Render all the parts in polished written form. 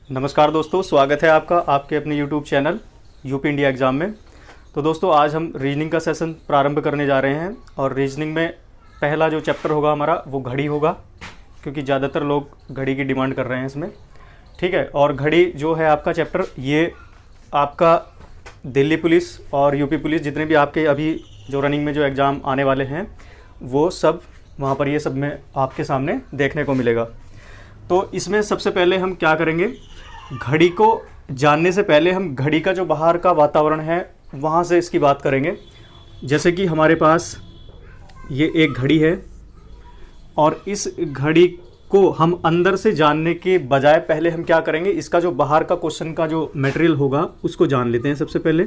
नमस्कार दोस्तों, स्वागत है आपका आपके अपने YouTube channel UP India exam में। तो दोस्तों आज हम रीजनिंग का सेशन प्रारंभ करने जा रहे हैं और रीजनिंग में पहला जो चैप्टर होगा हमारा वो घड़ी होगा, क्योंकि ज़्यादातर लोग घड़ी की डिमांड कर रहे हैं इसमें। ठीक है, और घड़ी जो है आपका चैप्टर, ये आपका दिल्ली पुलिस और यूपी पुलिस जितने भी आपके अभी जो रनिंग में जो एग्ज़ाम आने वाले हैं वो सब वहाँ पर ये सब में आपके सामने देखने को मिलेगा। तो इसमें सबसे पहले हम क्या करेंगे, घड़ी को जानने से पहले हम घड़ी का जो बाहर का वातावरण है वहाँ से इसकी बात करेंगे। जैसे कि हमारे पास ये एक घड़ी है और इस घड़ी को हम अंदर से जानने के बजाय पहले हम क्या करेंगे, इसका जो बाहर का क्वेश्चन का जो मटेरियल होगा उसको जान लेते हैं सबसे पहले।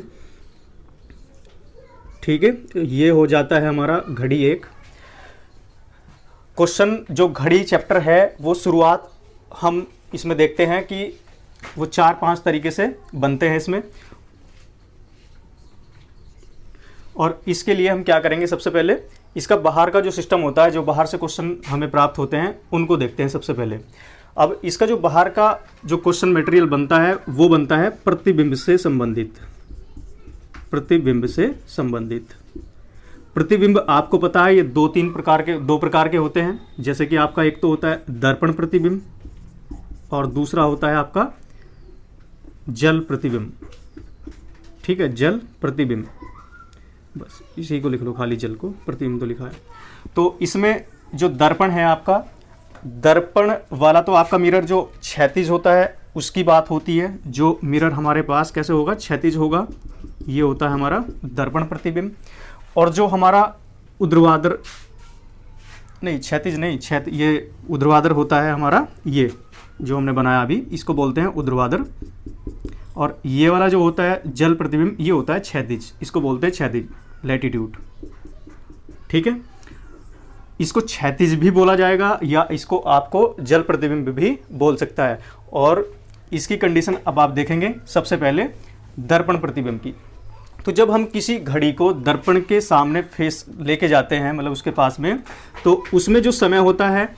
ठीक है, ये हो जाता है हमारा घड़ी एक। क्वेश्चन जो घड़ी चैप्टर है वो शुरुआत हम इसमें देखते हैं कि वो 4-5 तरीके से बनते हैं इसमें। और इसके लिए हम क्या करेंगे, सबसे पहले इसका बाहर का जो सिस्टम होता है, जो बाहर से क्वेश्चन हमें प्राप्त होते हैं उनको देखते हैं सबसे पहले। अब इसका जो बाहर का जो क्वेश्चन मटेरियल बनता है वो बनता है प्रतिबिंब से संबंधित। प्रतिबिंब से संबंधित प्रतिबिंब आपको पता है ये दो प्रकार के होते हैं। जैसे कि आपका एक तो होता है दर्पण प्रतिबिंब और दूसरा होता है आपका जल प्रतिबिंब। ठीक है, जल प्रतिबिंब, बस इसी को लिख लो, खाली जल को, प्रतिबिंब तो लिखा है। तो इसमें जो दर्पण है आपका, दर्पण वाला तो आपका मिरर जो क्षैतिज होता है उसकी बात होती है। जो मिरर हमारे पास कैसे होगा, क्षैतिज होगा, ये होता है हमारा दर्पण प्रतिबिंब। और जो हमारा ऊर्ध्वाधर नहीं, क्षैतिज नहीं, ये ऊर्ध्वाधर होता है हमारा, ये जो हमने बनाया अभी इसको बोलते हैं ऊर्ध्वाधर। और ये वाला जो होता है जल प्रतिबिंब, ये होता है क्षैतिज, इसको बोलते हैं क्षैतिज, लैटिट्यूड। ठीक है, इसको क्षैतिज भी बोला जाएगा या इसको आपको जल प्रतिबिंब भी बोल सकता है। और इसकी कंडीशन अब आप देखेंगे सबसे पहले दर्पण प्रतिबिंब की। तो जब हम किसी घड़ी को दर्पण के सामने फेस लेके जाते हैं, मतलब उसके पास में, तो उसमें जो समय होता है,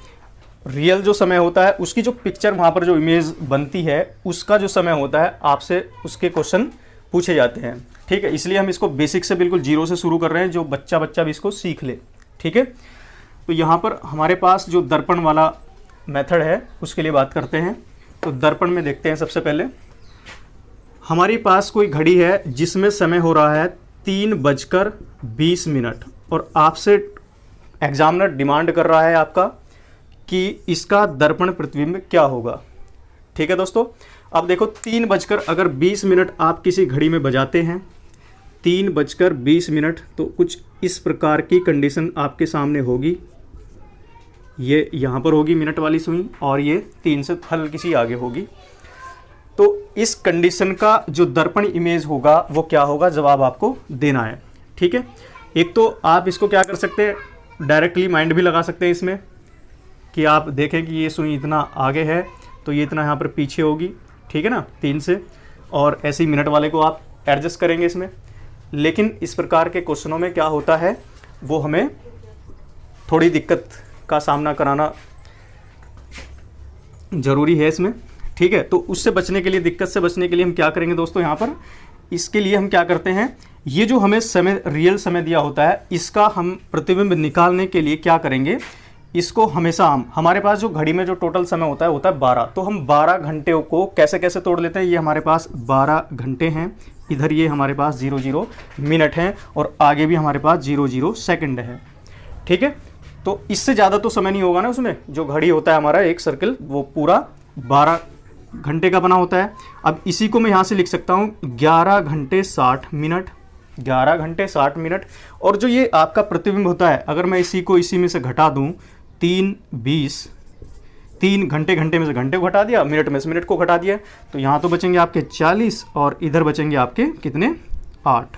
रियल जो समय होता है, उसकी जो पिक्चर वहाँ पर जो इमेज बनती है उसका जो समय होता है, आपसे उसके क्वेश्चन पूछे जाते हैं। ठीक है, इसलिए हम इसको बेसिक से बिल्कुल जीरो से शुरू कर रहे हैं, जो बच्चा भी इसको सीख ले। ठीक है, तो यहाँ पर हमारे पास जो दर्पण वाला मेथड है उसके लिए बात करते हैं। तो दर्पण में देखते हैं सबसे पहले, हमारे पास कोई घड़ी है जिसमें समय हो रहा है 3:20 और आपसे एग्जामिनर डिमांड कर रहा है आपका कि इसका दर्पण प्रतिबिंब क्या होगा। ठीक है दोस्तों, अब देखो 3:20 आप किसी घड़ी में बजाते हैं, 3:20, तो कुछ इस प्रकार की कंडीशन आपके सामने होगी। ये यहाँ पर होगी मिनट वाली सुई और ये 3 से हल्की सी आगे होगी। तो इस कंडीशन का जो दर्पण इमेज होगा वो क्या होगा, जवाब आपको देना है। ठीक है, एक तो आप इसको क्या कर सकते हैं, डायरेक्टली माइंड भी लगा सकते हैं इसमें कि आप देखें कि ये सुई इतना आगे है तो ये इतना यहाँ पर पीछे होगी। ठीक है ना, 3 से, और ऐसे ही मिनट वाले को आप एडजस्ट करेंगे इसमें। लेकिन इस प्रकार के क्वेश्चनों में क्या होता है, वो हमें थोड़ी दिक्कत का सामना कराना ज़रूरी है इसमें। ठीक है, तो उससे बचने के लिए, दिक्कत से बचने के लिए हम क्या करेंगे दोस्तों, यहाँ पर इसके लिए हम क्या करते हैं, ये जो हमें समय, रियल समय दिया होता है, इसका हम प्रतिबिंब निकालने के लिए क्या करेंगे, इसको हमेशा हमारे पास जो घड़ी में जो टोटल समय होता है 12। तो हम 12 घंटे को कैसे कैसे तोड़ लेते हैं, ये हमारे पास 12 घंटे हैं, इधर ये हमारे पास 00 मिनट हैं और आगे भी हमारे पास 00 सेकंड है। ठीक है, तो इससे ज़्यादा तो समय नहीं होगा ना उसमें। जो घड़ी होता है हमारा एक सर्कल, वो पूरा 12 घंटे का बना होता है। अब इसी को मैं यहाँ से लिख सकता हूँ 11 घंटे 60 मिनट, 11 घंटे 60 मिनट। और जो ये आपका प्रतिबिंब होता है, अगर मैं इसी को इसी में से घटा दूँ, 3:20, 3 घंटे में से घंटे को घटा दिया, मिनट में से मिनट को घटा दिया, तो यहाँ तो बचेंगे आपके 40 और इधर बचेंगे आपके कितने, 8।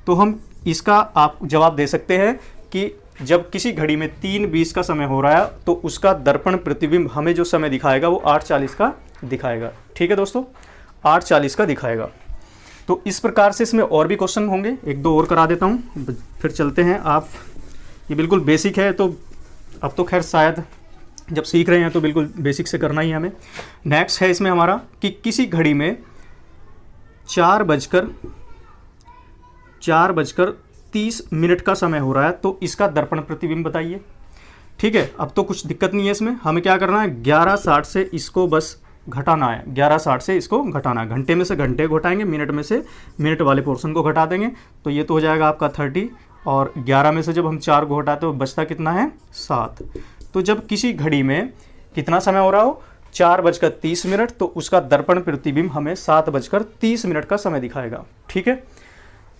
तो हम इसका आप जवाब दे सकते हैं कि जब किसी घड़ी में 3:20 का समय हो रहा है तो उसका दर्पण प्रतिबिंब हमें जो समय दिखाएगा वो 8:40 का दिखाएगा। ठीक है दोस्तों, 8:40 का दिखाएगा। तो इस प्रकार से इसमें और भी क्वेश्चन होंगे, एक दो और करा देता हूँ, फिर चलते हैं। आप ये बिल्कुल बेसिक है, तो अब तो खैर शायद जब सीख रहे हैं तो बिल्कुल बेसिक से करना ही है हमें। नेक्स्ट है इसमें हमारा कि किसी घड़ी में 4:30 का समय हो रहा है, तो इसका दर्पण प्रतिबिंब बताइए। ठीक है, अब तो कुछ दिक्कत नहीं है इसमें, हमें क्या करना है 11:60 से इसको बस घटाना है, 11:60 से इसको घटाना है। घंटे में से घंटे घटाएंगे, मिनट में से मिनट वाले पोर्शन को घटा देंगे, तो ये तो हो जाएगा आपका 30, और 11 में से जब हम 4 को घटाते हो बचता कितना है 7। तो जब किसी घड़ी में कितना समय हो रहा हो 4:30, तो उसका दर्पण प्रतिबिंब हमें 7:30 का समय दिखाएगा। ठीक है,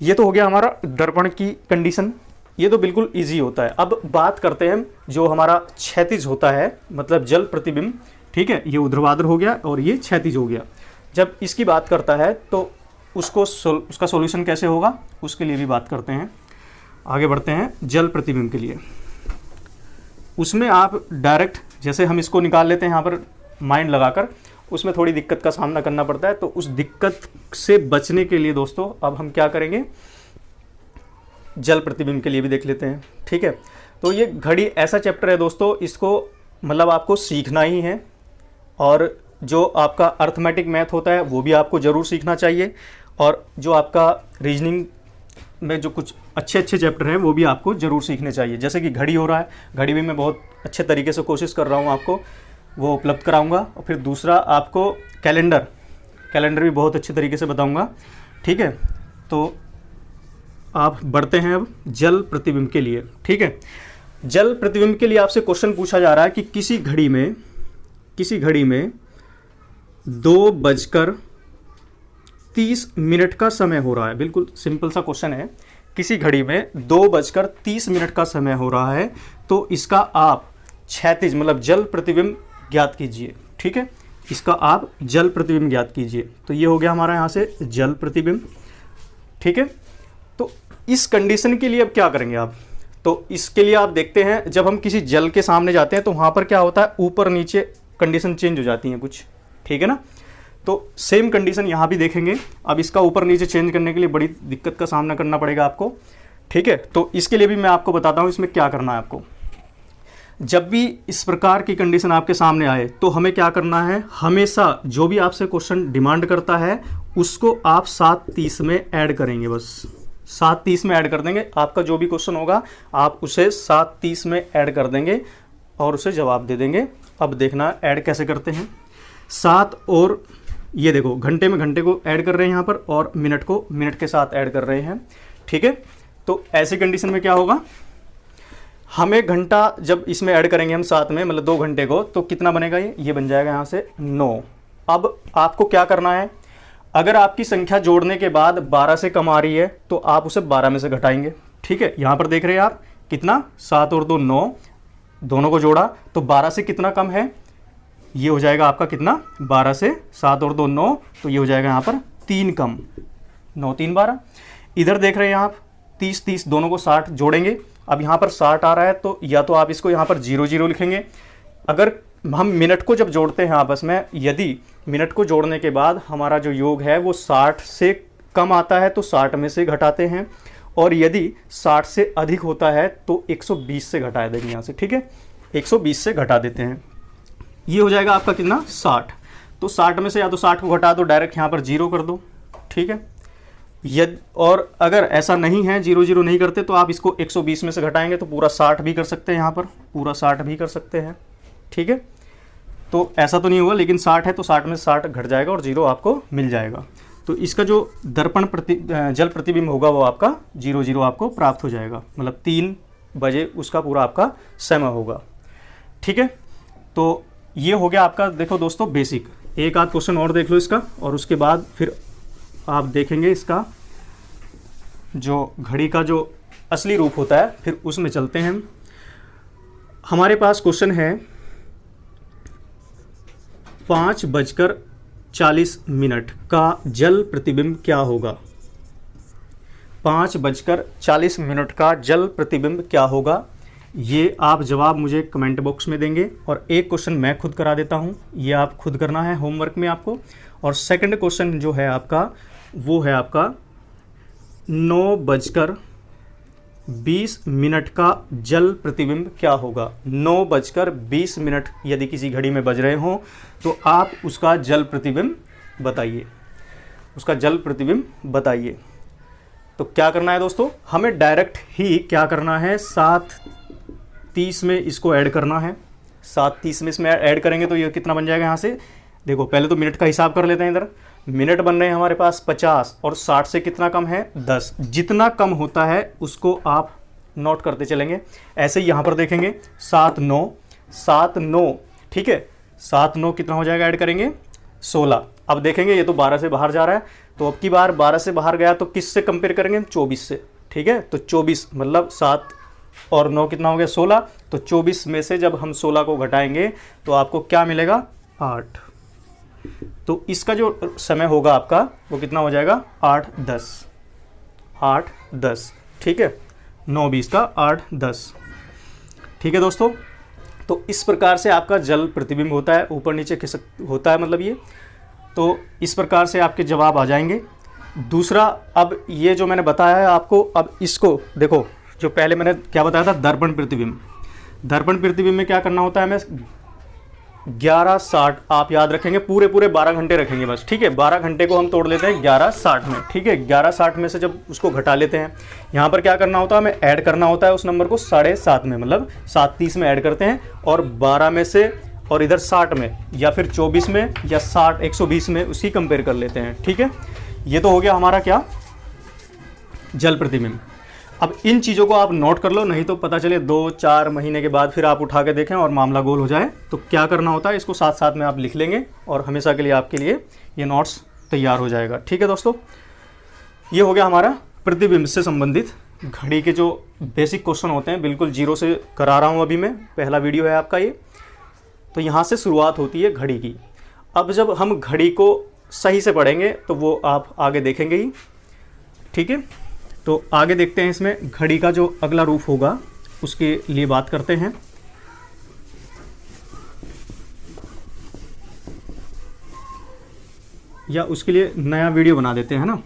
ये तो हो गया हमारा दर्पण की कंडीशन, ये तो बिल्कुल इजी होता है। अब बात करते हैं जो हमारा क्षैतिज होता है, मतलब जल प्रतिबिंब। ठीक है, ये ऊर्ध्वाधर हो गया और ये क्षैतिज हो गया। जब इसकी बात करता है तो उसका सॉल्यूशन कैसे होगा, उसके लिए भी बात करते हैं। आगे बढ़ते हैं जल प्रतिबिंब के लिए। उसमें आप डायरेक्ट जैसे हम इसको निकाल लेते हैं यहाँ पर माइंड लगाकर, उसमें थोड़ी दिक्कत का सामना करना पड़ता है। तो उस दिक्कत से बचने के लिए दोस्तों अब हम क्या करेंगे, जल प्रतिबिंब के लिए भी देख लेते हैं। ठीक है, तो ये घड़ी ऐसा चैप्टर है दोस्तों, इसको मतलब आपको सीखना ही है, और जो आपका अर्थमेटिक मैथ होता है वो भी आपको ज़रूर सीखना चाहिए, और जो आपका रीजनिंग में जो कुछ अच्छे चैप्टर हैं वो भी आपको ज़रूर सीखने चाहिए। जैसे कि घड़ी हो रहा है, घड़ी भी मैं बहुत अच्छे तरीके से कोशिश कर रहा हूँ आपको वो उपलब्ध कराऊंगा। और फिर दूसरा आपको कैलेंडर भी बहुत अच्छे तरीके से बताऊंगा। ठीक है, तो आप बढ़ते हैं अब जल प्रतिबिंब के लिए। ठीक है, जल प्रतिबिंब के लिए आपसे क्वेश्चन पूछा जा रहा है कि किसी घड़ी में 2:30 का समय हो रहा है। बिल्कुल सिंपल सा क्वेश्चन है, किसी घड़ी में 2:30 का समय हो रहा है, तो इसका आप क्षैतिज मतलब जल प्रतिबिंब ज्ञात कीजिए। ठीक है, इसका आप जल प्रतिबिंब ज्ञात कीजिए। तो ये हो गया हमारा यहाँ से जल प्रतिबिंब। ठीक है, तो इस कंडीशन के लिए अब क्या करेंगे आप, तो इसके लिए आप देखते हैं जब हम किसी जल के सामने जाते हैं तो वहाँ पर क्या होता है, ऊपर नीचे कंडीशन चेंज हो जाती हैं कुछ। ठीक है ना, तो सेम कंडीशन यहाँ भी देखेंगे। अब इसका ऊपर नीचे चेंज करने के लिए बड़ी दिक्कत का सामना करना पड़ेगा आपको। ठीक है, तो इसके लिए भी मैं आपको बताता हूँ इसमें क्या करना है आपको। जब भी इस प्रकार की कंडीशन आपके सामने आए तो हमें क्या करना है, हमेशा जो भी आपसे क्वेश्चन डिमांड करता है उसको आप 7:30 में ऐड करेंगे। बस 7:30 में ऐड कर देंगे, आपका जो भी क्वेश्चन होगा आप उसे 7:30 में ऐड कर देंगे और उसे जवाब दे देंगे। अब देखना ऐड कैसे करते हैं। 7 और ये देखो घंटे में घंटे को ऐड कर रहे हैं यहाँ पर, और मिनट को मिनट के साथ ऐड कर रहे हैं। ठीक है, तो ऐसी कंडीशन में क्या होगा, हमें घंटा जब इसमें ऐड करेंगे हम 7 में मतलब 2 घंटे को, तो कितना बनेगा, ये बन जाएगा यहाँ से 9। अब आपको क्या करना है, अगर आपकी संख्या जोड़ने के बाद 12 से कम आ रही है तो आप उसे 12 में से घटाएंगे। ठीक है, यहाँ पर देख रहे हैं आप कितना, 7 और 2 9, दोनों को जोड़ा तो 12 से कितना कम है, ये हो जाएगा आपका कितना, 12 से 7 और 2 9, तो ये हो जाएगा यहाँ पर 3 कम, 9 3 12। इधर देख रहे हैं आप 30 30, दोनों को 60 जोड़ेंगे। अब यहाँ पर 60 आ रहा है तो या तो आप इसको यहाँ पर 0 0 लिखेंगे। अगर हम मिनट को जब जोड़ते हैं आपस में, यदि मिनट को जोड़ने के बाद हमारा जो योग है वो 60 से कम आता है तो 60 में से घटाते हैं, और यदि 60 से अधिक होता है तो 120 से घटा देंगे यहाँ से। ठीक है, 120 से घटा देते हैं, ये हो जाएगा आपका कितना, 60। तो 60 में से या तो 60 को घटा दो, डायरेक्ट यहाँ पर 0 कर दो। ठीक है, और अगर ऐसा नहीं है 0 0 नहीं करते तो आप इसको 120 में से घटाएंगे तो पूरा 60 भी कर सकते हैं, यहाँ पर पूरा 60 भी कर सकते हैं। ठीक है, तो ऐसा तो नहीं होगा, लेकिन 60 है तो 60 में 60 घट जाएगा और 0 आपको मिल जाएगा। तो इसका जो दर्पण जल प्रतिबिंब होगा वो आपका 0 0 आपको प्राप्त हो जाएगा, मतलब 3 बजे उसका पूरा आपका समय होगा। ठीक है, तो ये हो गया आपका, देखो दोस्तों बेसिक। एक आध क्वेश्चन और देख लो इसका, और उसके बाद फिर आप देखेंगे इसका जो घड़ी का जो असली रूप होता है, फिर उसमें चलते हैं। हमारे पास क्वेश्चन है 5:40 का जल प्रतिबिंब क्या होगा। 5:40 का जल प्रतिबिंब क्या होगा, ये आप जवाब मुझे कमेंट बॉक्स में देंगे। और एक क्वेश्चन मैं खुद करा देता हूँ, ये आप खुद करना है होमवर्क में आपको। और सेकंड क्वेश्चन जो है आपका वो है आपका 9:20 9:20 का जल प्रतिबिंब क्या होगा। 9:20 यदि किसी घड़ी में बज रहे हों तो आप उसका जल प्रतिबिंब बताइए, उसका जल प्रतिबिंब बताइए। तो क्या करना है दोस्तों, हमें डायरेक्ट ही क्या करना है, 7:30 में इसको ऐड करना है। 7:30 में इसमें ऐड करेंगे तो ये कितना बन जाएगा यहाँ से, देखो पहले तो मिनट का हिसाब कर लेते हैं। इधर मिनट बन रहे हैं हमारे पास 50 और 60 से कितना कम है 10। जितना कम होता है उसको आप नोट करते चलेंगे। ऐसे ही यहाँ पर देखेंगे 7:09 ठीक है, 7:09 कितना हो जाएगा, ऐड करेंगे 16। अब देखेंगे ये तो 12 से बाहर जा रहा है, तो अब की बार 12 से बाहर गया तो किससे कंपेयर करेंगे, 24 से। ठीक है, तो 24 मतलब 7 और 9 कितना हो गया 16। तो 24 में से जब हम 16 को घटाएंगे तो आपको क्या मिलेगा 8। तो इसका जो समय होगा आपका वो कितना हो जाएगा 8:10 ठीक है, 9:20 का 8:10 ठीक है दोस्तों। तो इस प्रकार से आपका जल प्रतिबिंब होता है, ऊपर नीचे खिसक होता है मतलब ये। तो इस प्रकार से आपके जवाब आ जाएंगे। दूसरा, अब ये जो मैंने बताया है आपको, अब इसको देखो, जो पहले मैंने क्या बताया था, दर्पण प्रतिबिंब। दर्पण प्रतिबिंब में क्या करना होता है, हमें 11:60 आप याद रखेंगे, पूरे 12 घंटे रखेंगे बस। ठीक है, 12 घंटे को हम तोड़ लेते हैं 11:60 में। ठीक है, 11:60 में से जब उसको घटा लेते हैं, यहाँ पर क्या करना होता है, हमें ऐड करना होता है उस नंबर को 7:30 में, मतलब 7:30 में ऐड करते हैं, और 12 में से और इधर 60 में या फिर 24 में या 120 में उसकी कंपेयर कर लेते हैं। ठीक है, ये तो हो गया हमारा क्या, जल प्रतिबिंब। अब इन चीज़ों को आप नोट कर लो, नहीं तो पता चले 2-4 महीने के बाद फिर आप उठा के देखें और मामला गोल हो जाए। तो क्या करना होता है, इसको साथ साथ में आप लिख लेंगे और हमेशा के लिए आपके लिए ये नोट्स तैयार हो जाएगा। ठीक है दोस्तों, ये हो गया हमारा प्रतिबिंब से संबंधित घड़ी के जो बेसिक क्वेश्चन होते हैं, बिल्कुल जीरो से करा रहा हूँ अभी मैं, पहला वीडियो है आपका ये। तो यहाँ से शुरुआत होती है घड़ी की। अब जब हम घड़ी को सही से पढ़ेंगे तो वो आप आगे देखेंगे ही। ठीक है, तो आगे देखते हैं इसमें घड़ी का जो अगला रूप होगा उसके लिए बात करते हैं। या उसके लिए नया वीडियो बना देते हैं ना।